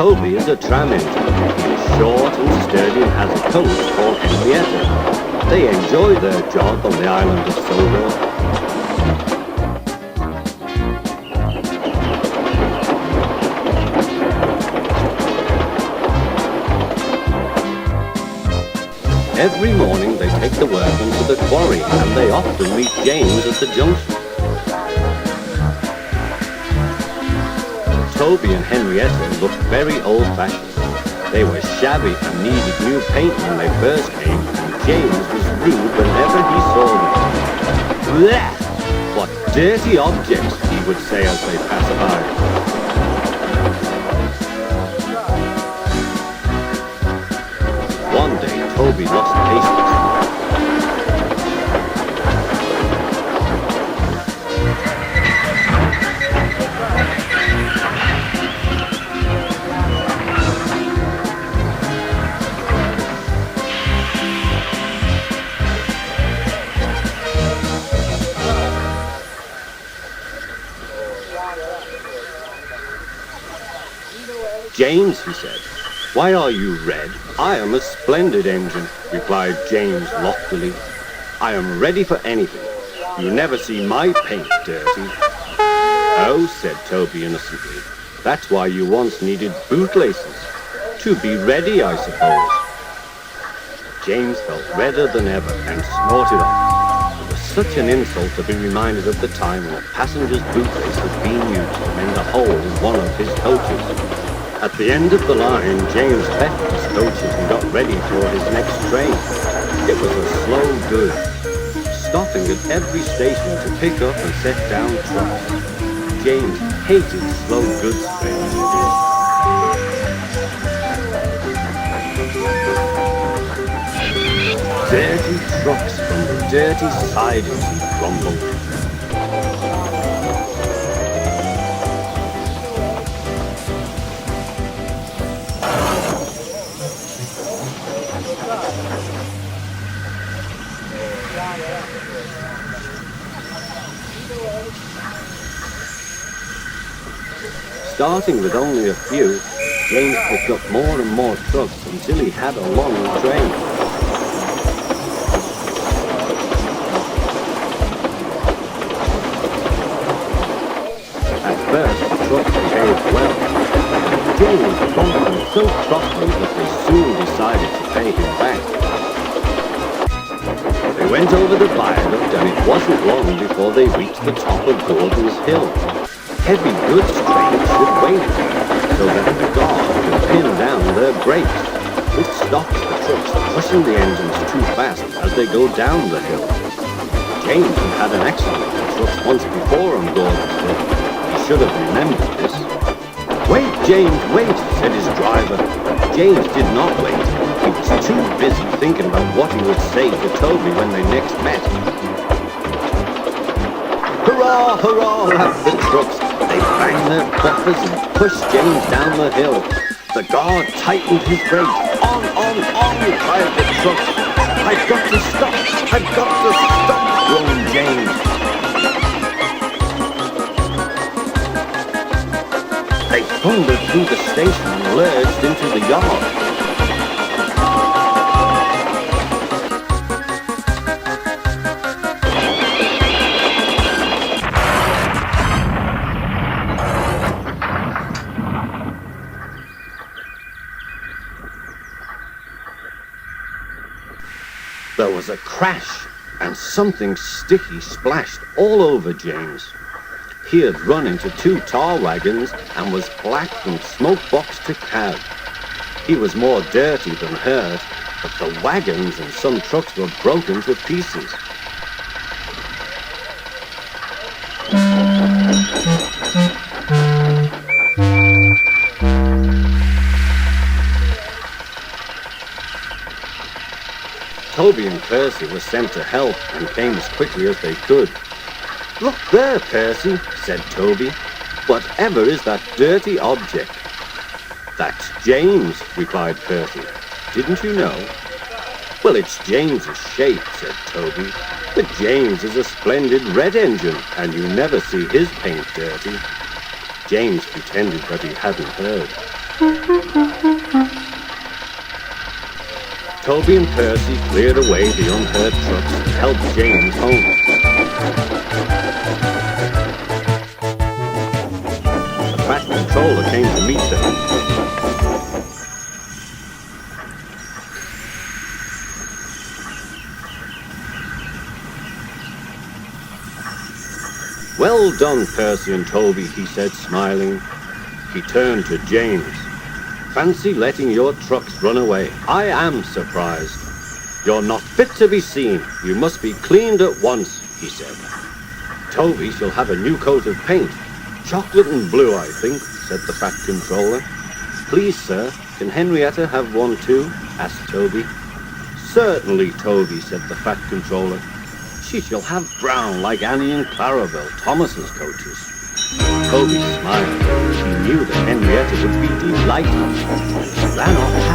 Toby is a tram engine. He is short and sturdy and has a coach called Henrietta. They enjoy their job on the island of Sodor. Every morning they take the workmen to the quarry, and they often meet James at the junction. Toby and Henrietta looked very old-fashioned. They were shabby and needed new paint when they first came, and James was rude whenever he saw them. Blech! What dirty objects, he would say as they passed by. One day, Toby lost patience. James, he said, why are you red? I am a splendid engine, replied James loftily. I am ready for anything. You never see my paint dirty. Oh, said Toby innocently, that's why you once needed bootlaces. To be ready, I suppose. James felt redder than ever and snorted off. It was such an insult to be reminded of the time when a passenger's bootlace had been used to mend a hole in one of his coaches. At the end of the line, James left his coaches and got ready for his next train. It was a slow goods, stopping at every station to pick up and set down trucks. James hated slow goods trains. Dirty trucks from the dirty sidings, he grumbled. Starting with only a few, James picked up more and more trucks until he had a long train. At first, the trucks behaved well. James bumped them so crossly that they soon decided to pay him back. They went over the viaduct, and it wasn't long before they reached the top of Gordon's Hill. Heavy goods trains should wait so that the guard can pin down their brakes, which stops the trucks pushing the engines too fast as they go down the hill. James had had an accident with the trucks once before on Gordon's Hill. He should have remembered this. Wait, James, wait, said his driver. James did not wait. He was too busy thinking about what he would say to Toby when they next met. Hurrah, hurrah, laughed the trucks. They banged their bumpers and pushed James down the hill. The guard tightened his brakes. On, cried the trucks. I've got to stop, groaned James. They thundered through the station and lurched into the yard. There was a crash, and something sticky splashed all over James. He had run into two tar wagons and was black from smoke box to cab. He was more dirty than hurt, but the wagons and some trucks were broken to pieces. Toby and Percy were sent to help and came as quickly as they could. Look there, Percy, said Toby. Whatever is that dirty object? That's James, replied Percy. Didn't you know? Well, it's James's shape, said Toby. But James is a splendid red engine, and you never see his paint dirty. James pretended that he hadn't heard. Toby and Percy cleared away the unhurt trucks and helped James home. The Fat Controller came to meet them. Well done, Percy and Toby, he said, smiling. He turned to James. Fancy letting your trucks run away. I am surprised. You're not fit to be seen. You must be cleaned at once, he said. Toby shall have a new coat of paint. Chocolate and blue, I think, said the Fat Controller. Please, sir, can Henrietta have one too? Asked Toby. Certainly, Toby, said the Fat Controller. She shall have brown like Annie and Clarabelle, Thomas's coaches. Toby smiled. He knew that Henrietta would be delighted. She ran off